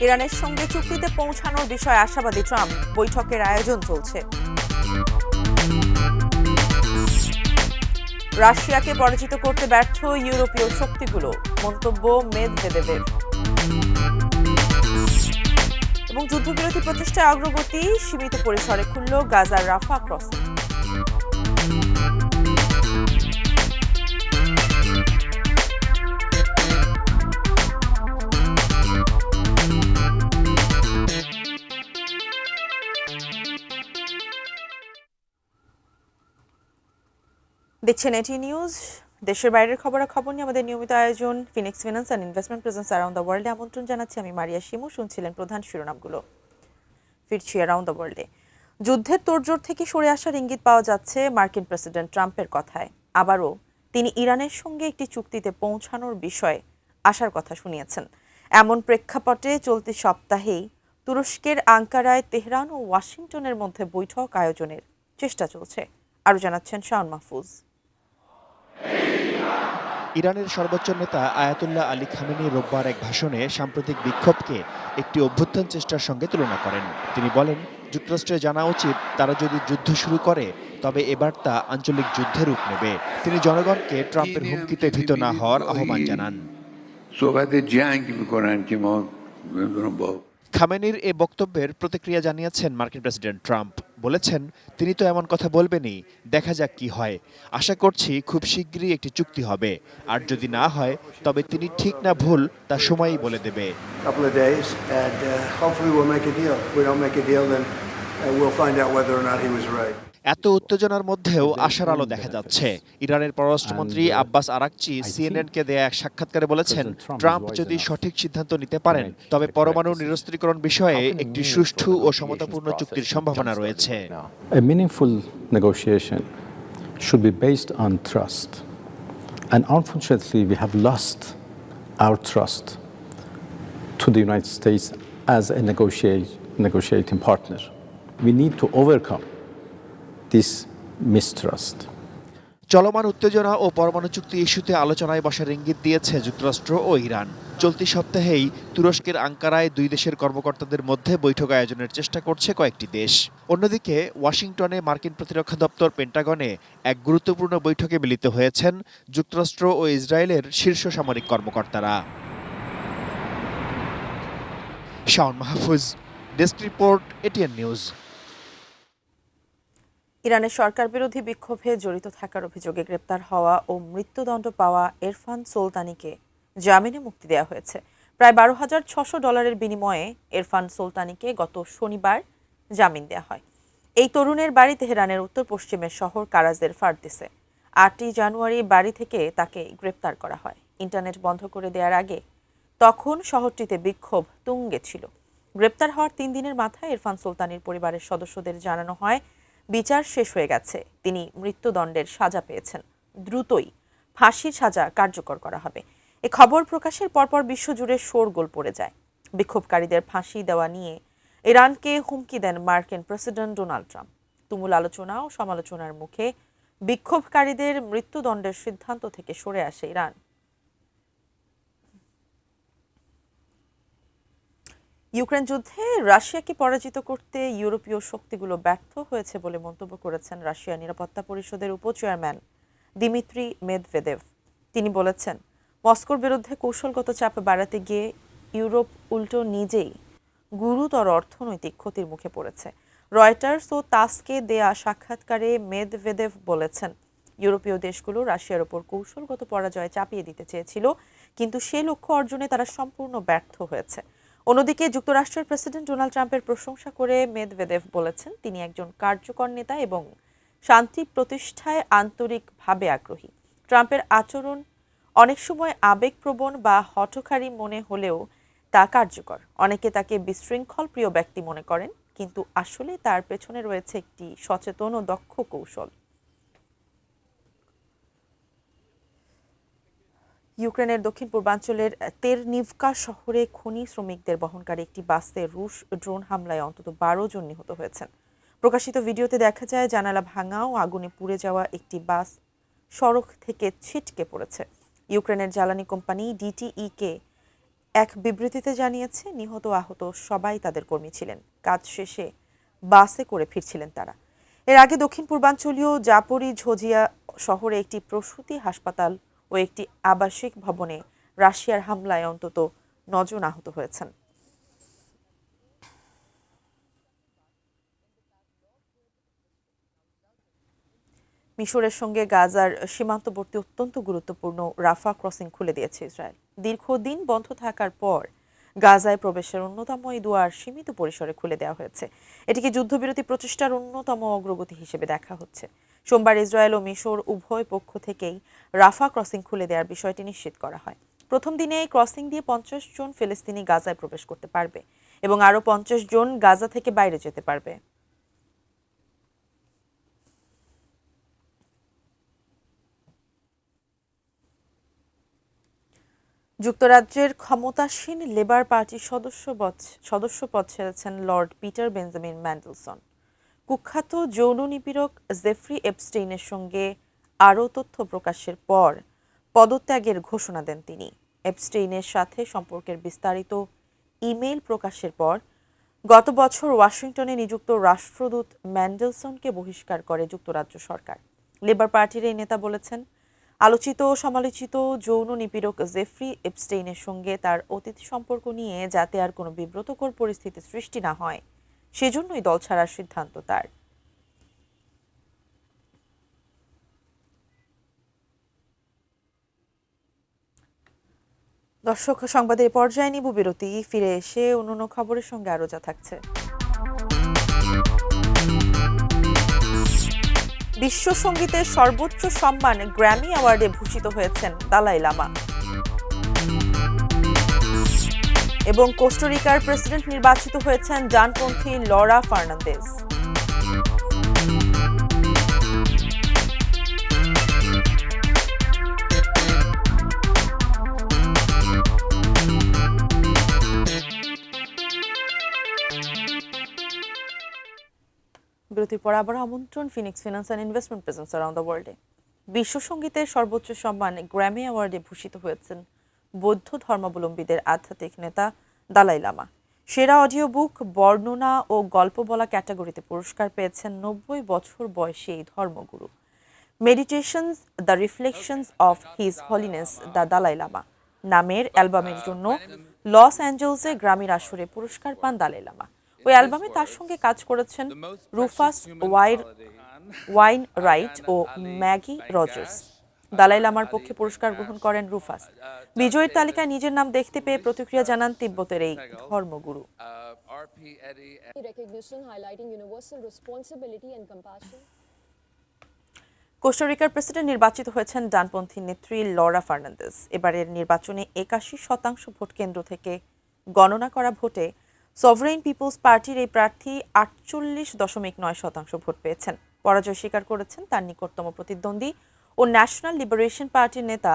ইরানের সঙ্গে চুক্তিতে পৌঁছানোর বিষয়ে আশাবাদী ট্রাম্প, বৈঠকের আয়োজন চলছে। রাশিয়াকে পরাজিত করতে ব্যর্থ ইউরোপীয় শক্তিগুলো, মন্তব্য মেদভেদেভের। এবং যুদ্ধবিরতি প্রচেষ্টায় অগ্রগতি, সীমিত পরিসরে খুলল গাজার রাফা ক্রসিং। দেখছেন এটি নিউজ। দেশের বাইরের খবরাখবর নিয়ে আমাদের নিয়মিত আয়োজন Phoenix finance and investment presence around the ওয়ার্ল্ডে আমন্ত্রণ জানাচ্ছি আমি মারিয়া শিমু। শুনছিলেন প্রধান শিরোনামগুলো। ফিরছি অ্যারাউন্ড দ্য ওয়ার্ল্ডে। যুদ্ধের তোড়জোড় থেকে সরে আসার ইঙ্গিত পাওয়া যাচ্ছে মার্কিন প্রেসিডেন্ট ট্রাম্পের কথায়। আবারও তিনি ইরানের সঙ্গে একটি চুক্তিতে পৌঁছানোর বিষয়ে আশার কথা শুনিয়েছেন। এমন প্রেক্ষাপটে চলতি সপ্তাহেই তুরস্কের আঙ্কারায় তেহরান ও ওয়াশিংটনের মধ্যে বৈঠক আয়োজনের চেষ্টা চলছে। আরও জানাচ্ছেন শাওন মাহফুজ। ইরানের সর্বোচ্চ নেতা আয়াতুল্লাহ আলী খামেনি রোববার এক ভাষণে সাম্প্রতিক বিক্ষোভকে একটি অভ্যুত্থান চেষ্টার সঙ্গে তুলনা করেন। তিনি বলেন, যুক্তরাষ্ট্রের জানা উচিত তারা যদি যুদ্ধ শুরু করে তবে এবার তা আঞ্চলিক যুদ্ধে রূপ নেবে। তিনি জনগণকে ট্রাম্পের হুমকিতে ভীত না হওয়ার আহ্বান জানান। খামেনির এ বক্তব্যের প্রতিক্রিয়া জানিয়েছেন মার্কিন প্রেসিডেন্ট ট্রাম্প। বলেছেন, তিনি তো এমন কথা বলবেনই, দেখা যাক কি হয়। আশা করছি খুব শিগগিরই একটি চুক্তি হবে, আর যদি না হয় তবে তিনি ঠিক না ভুল তা সময়ই বলে দেবে। এত উত্তেজনার মধ্যেও আশার আলো দেখা যাচ্ছে। ইরানের পররাষ্ট্রমন্ত্রী আব্বাস আরাকচি সিএনএনকে দেয়া এক সাক্ষাৎকারে বলেছেন, ট্রাম্প যদি সঠিক সিদ্ধান্ত নিতে পারেন তবে পরমাণু নিরস্ত্রীকরণ বিষয়ে একটি সুষ্ঠু ও সমতাপূর্ণ চুক্তির সম্ভাবনা রয়েছে। A meaningful negotiation should be based on trust. And unfortunately, we have lost our trust to the United States as a negotiating partner. We need to overcome this mistrust. চলমান উত্তেজনা ও পরমাণু চুক্তি ইস্যুতে আলোচনায় বসার ইঙ্গিত দিয়েছে যুক্তরাষ্ট্র ও ইরান। চলতি সপ্তাহেই তুরস্কের আঙ্কারায় দুই দেশের কর্মকর্তাদের মধ্যে বৈঠক আয়োজনের চেষ্টা করছে কয়েকটি দেশ। অন্যদিকে ওয়াশিংটনে মার্কিন প্রতিরক্ষা দপ্তর পেন্টাগনে এক গুরুত্বপূর্ণ বৈঠকে মিলিত হয়েছেন যুক্তরাষ্ট্র ও ইসরায়েলের শীর্ষ সামরিক কর্মকর্তারা। Shaon Mahfuz, desk report, ATN news. ইরানের সরকার বিরোধী বিক্ষোভে জড়িত থাকার অভিযোগে গ্রেপ্তার হওয়া ও মৃত্যুদণ্ড পাওয়া ইরফান সুলতানিকে জামিনে মুক্তি দেওয়া হয়েছে। প্রায় $12,600 বিনিময়ে ইরফান সুলতানিকে গত শনিবার জামিন দেওয়া হয়। এই তরুণের বাড়ি তেহরানের উত্তর পশ্চিমের শহর কারাজের ফার্দিসে। 8ই জানুয়ারি বাড়ি থেকে তাকে গ্রেপ্তার করা হয়। ইন্টারনেট বন্ধ করে দেওয়ার আগে তখন শহরটিতে বিক্ষোভ তুঙ্গে ছিল। গ্রেপ্তার হওয়ার 3 দিনের মাথায় ইরফান সুলতানির পরিবারের সদস্যদের জানানো হয় বিচার শেষ হয়ে গেছে, তিনি মৃত্যুদণ্ডের সাজা পেয়েছেন, দ্রুতই ফাঁসির সাজা কার্যকর করা হবে। এ খবর প্রকাশের পরপর বিশ্বজুড়ে শোরগোল পড়ে যায়। বিক্ষোভকারীদের ফাঁসি দেওয়া নিয়ে ইরানকে হুমকি দেন মার্কিন প্রেসিডেন্ট ডোনাল্ড ট্রাম্প। তুমুল আলোচনা ও সমালোচনার মুখে বিক্ষোভকারীদের মৃত্যুদণ্ডের সিদ্ধান্ত থেকে সরে আসে ইরান। ইউক্রেন যুদ্ধে রাশিয়াকে পরাজিত করতে ইউরোপীয় শক্তিগুলো ব্যর্থ হয়েছে বলে মন্তব্য করেছেন রাশিয়ার নিরাপত্তা পরিষদের উপ-চেয়ারম্যান দিমিত্রি মেদভেদেভ। তিনি বলেছেন, মস্কোর বিরুদ্ধে কৌশলগত চাপ বাড়াতে গিয়ে ইউরোপ উল্টো নিজেই গুরুতর অর্থনৈতিক ক্ষতির মুখে পড়েছে। রয়টার্স ও তাসকে দেয়া সাক্ষাৎকারে মেদভেদেভ বলেছেন, ইউরোপীয় দেশগুলো রাশিয়ার ওপর কৌশলগত পরাজয় চাপিয়ে দিতে চেয়েছিল, কিন্তু সে লক্ষ্য অর্জনে তারা সম্পূর্ণ ব্যর্থ হয়েছে। অন্যদিকে যুক্তরাষ্ট্রের প্রেসিডেন্ট ডোনাল্ড ট্রাম্পের প্রশংসা করে মেদভেদেভ বলেছেন, তিনি একজন কার্যকর নেতা এবং শান্তি প্রতিষ্ঠায় আন্তরিকভাবে আগ্রহী। ট্রাম্পের আচরণ অনেক সময় আবেগপ্রবণ বা হঠকারী মনে হলেও তা কার্যকর। অনেকে তাকে বিশৃঙ্খল প্রিয় ব্যক্তি মনে করেন, কিন্তু আসলে তার পেছনে রয়েছে একটি সচেতন ও দক্ষ কৌশল। ইউক্রেনের দক্ষিণ পূর্বাঞ্চলের তেরনিভকা শহরে খনি শ্রমিকদের বহনকারী একটি বাসে রুশ ড্রোন হামলায় অন্তত 12 জন নিহত হয়েছেন। প্রকাশিত ভিডিওতে দেখা যায় জানালা ভাঙা ও আগুনে পুড়ে যাওয়া একটি বাস সড়ক থেকে ছিটকে পড়েছে। ইউক্রেনের জ্বালানি কোম্পানি ডিটিই কে এক বিবৃতিতে জানিয়েছে, নিহত আহত সবাই তাদের কর্মী ছিলেন। কাজ শেষে বাসে করে ফিরছিলেন তারা। এর আগে দক্ষিণ পূর্বাঞ্চলীয় জাপোরিঝিয়া শহরে একটি প্রসূতি হাসপাতাল ও একটি আবাসিক ভবনে রাশিয়ার হামলায় অন্তত 9 জন আহত হয়েছেন। মিশরের সঙ্গে গাজার সীমান্তবর্তী অত্যন্ত গুরুত্বপূর্ণ রাফা ক্রসিং খুলে দিয়েছে ইসরায়েল। দীর্ঘদিন বন্ধ থাকার পর গাজায় প্রবেশের অন্যতম এই দুয়ার সীমিত পরিসরে খুলে দেওয়া হয়েছে। এটিকে যুদ্ধবিরতি প্রচেষ্টার অন্যতম অগ্রগতি হিসেবে দেখা হচ্ছে। সোমবার ইসরায়েল ও মিশর উভয় পক্ষ থেকেই রাফা ক্রসিং খুলে দেওয়ার বিষয়টি নিশ্চিত করা হয়। প্রথম দিনে এই ক্রসিং দিয়ে 50 জন ফিলিস্তিনি গাজায় প্রবেশ করতে পারবে এবং আরও 50 জন গাজা থেকে বাইরে যেতে পারবে। যুক্তরাজ্যের ক্ষমতাসীন লেবার পার্টির সদস্যপদ ছেড়েছেন লর্ড পিটার বেঞ্জামিন ম্যান্ডেলসন। কুখ্যাত যৌন নিপীড়ক জেফ্রি এপস্টেইনের সঙ্গে আরও তথ্য প্রকাশের পর পদত্যাগের ঘোষণা দেন তিনি। এপস্টেইনের সাথে সম্পর্কের বিস্তারিত ইমেইল প্রকাশের পর গত বছর ওয়াশিংটনে নিযুক্ত রাষ্ট্রদূত ম্যান্ডেলসনকে বহিষ্কার করে যুক্তরাজ্য সরকার। লেবার পার্টির এই নেতা বলেছেন, আলোচিত ও সমালোচিত যৌন নিপীড়ক জেফ্রি এপস্টেইনের সঙ্গে তার অতীত সম্পর্ক নিয়ে যাতে আর কোনো বিব্রতকর পরিস্থিতি সৃষ্টি না হয়, সেজন্যই দল ছাড়ার সিদ্ধান্ত তার। দর্শক, সংবাদের পর্যায়ে নিব বিরতি। ফিরে এসে অন্যান্য খবরের সঙ্গে আরো যা থাকছে। বিশ্ব সঙ্গীতের সর্বোচ্চ সম্মান গ্র্যামি অ্যাওয়ার্ডে ভূষিত হয়েছেন দালাই লামা। এবং কোস্টারিকার প্রেসিডেন্ট নির্বাচিত হয়েছেন ডানপন্থী লরা ফার্নান্দেজ। বিরতির পর আবার আমন্ত্রণ Phoenix finance and investment presence around the ওয়ার্ল্ডে। বিশ্ব সঙ্গীতের সর্বোচ্চ সম্মান গ্র্যামি অ্যাওয়ার্ডে ভূষিত হয়েছেন বৌদ্ধ ধর্মাবলম্বীদের আধ্যাত্মিক নেতা দালাই লামা। সেরা অডিও বুক, বর্ণনা ও গল্প বলা ক্যাটাগরিতে পুরস্কার পেয়েছেন 90 বছর বয়সী এই ধর্মগুরু। Meditations the reflections of his holiness the Dalai Lama নামের অ্যালবামের জন্য লস অ্যাঞ্জেলসে গ্রামীর আসরে পুরস্কার পান দালাই লামা। ওই অ্যালবামে তার সঙ্গে কাজ করেছেন রুফাস ওয়াইন রাইট ও ম্যাগি রজার্স। দালাই লামার পক্ষে পুরস্কার গ্রহণ করেন রুফাস। বিজয়ীর তালিকায় নিজের নাম দেখতে পেয়ে প্রতিক্রিয়া জানান তিব্বতের এই ধর্মগুরু। কোস্টারিকার প্রেসিডেন্ট নির্বাচিত হয়েছেন ডানপন্থী নেত্রী লরা ফার্নান্দেজ। এবারের নির্বাচনে 81% ভোট কেন্দ্র থেকে গণনা করা ভোটে সভরেইন পিপলস পার্টির এই প্রার্থী 48.9% ভোট পেয়েছেন। পরাজয় স্বীকার করেছেন তার নিকটতম প্রতিদ্বন্দ্বী ও ন্যাশনাল লিবারেশন পার্টির নেতা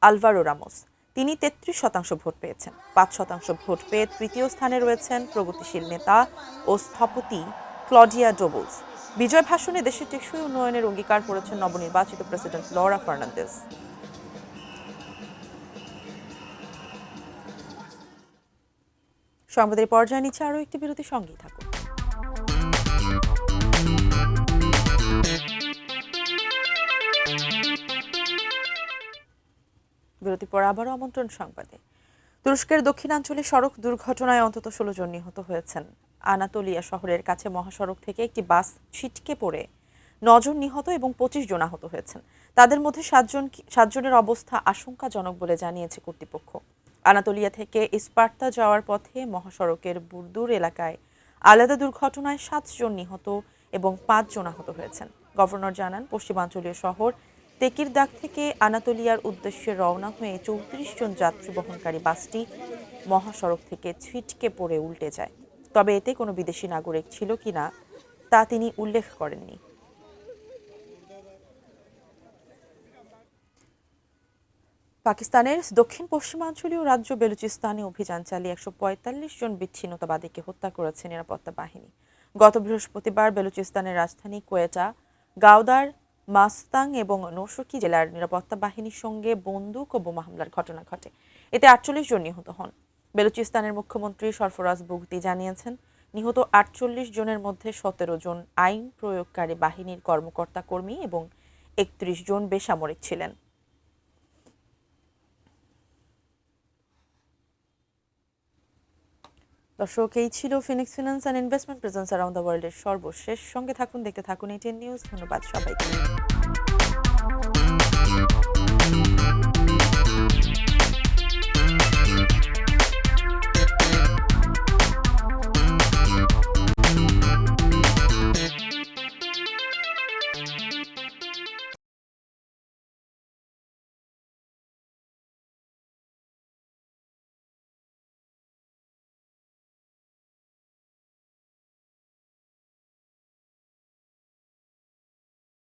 আলভারো রামোস। তিনি 33% ভোট পেয়েছেন। 5% ভোট পেয়ে তৃতীয় স্থানে রয়েছেন প্রগতিশীল নেতা ও স্থপতি ক্লডিয়া ডোবলস। বিজয় ভাষণে দেশের টেকসই উন্নয়নের অঙ্গীকার করেছেন নবনির্বাচিত প্রেসিডেন্ট লরা ফার্নান্দেজ। সংবাদের পর্যায়ে নিচ্ছে আরও একটি বিরতি, সঙ্গেই থাকুন। বিরতির পর আবারও আমন্ত্রণ সংবাদে। তুরস্কের দক্ষিণাঞ্চলে সড়ক দুর্ঘটনায় অন্তত 16 জন নিহত হয়েছেন। আনাতোলিয়া শহরের কাছে মহাসড়ক থেকে একটি বাস ছিটকে পড়ে 9 জন নিহত এবং 25 জন আহত হয়েছেন। তাদের মধ্যে 7 জনের অবস্থা আশঙ্কাজনক বলে জানিয়েছে কর্তৃপক্ষ। আনাতোলিয়া থেকে ইস্পার্তা যাওয়ার পথে মহাসড়কের বুরদুর এলাকায় আলাদা দুর্ঘটনায় 7 জন নিহত এবং 5 জন আহত হয়েছেন। গভর্নর জানান, পশ্চিমাঞ্চলীয় শহর তেকিরদাক থেকে আনাতোলিয়ার উদ্দেশ্যে রওনা হয়ে 34 জন যাত্রী বহনকারী বাসটি মহাসড়ক থেকে ছিটকে পড়ে উল্টে যায়। তবে এতে কোনো বিদেশি নাগরিক ছিল কিনা তা তিনি উল্লেখ করেননি। পাকিস্তানের দক্ষিণ পশ্চিমাঞ্চলীয় রাজ্য বেলুচিস্তানে অভিযান চালিয়ে 145 জন বিচ্ছিন্নতাবাদীকে হত্যা করেছে নিরাপত্তা বাহিনী। গত বৃহস্পতিবার বেলুচিস্তানের রাজধানী কোয়েটা, গাওদার, মাস্তাং এবং নৌশকি জেলার নিরাপত্তা বাহিনীর সঙ্গে বন্দুক ও বোমা হামলার ঘটনা ঘটে। এতে 48 জন নিহত হন। বেলুচিস্তানের মুখ্যমন্ত্রী সরফরাজ বুগতি জানিয়েছেন, নিহত ৪৮ জনের মধ্যে ১৭ জন আইন প্রয়োগকারী বাহিনীর কর্মকর্তা কর্মী এবং ৩১ জন বেসামরিক ছিলেন। দর্শক, এই ছিল Phoenix finance and investment presence around the ওয়ার্ল্ডের সর্বশেষ। সঙ্গে থাকুন, দেখতে থাকুন ATN নিউজ। ধন্যবাদ সবাইকে।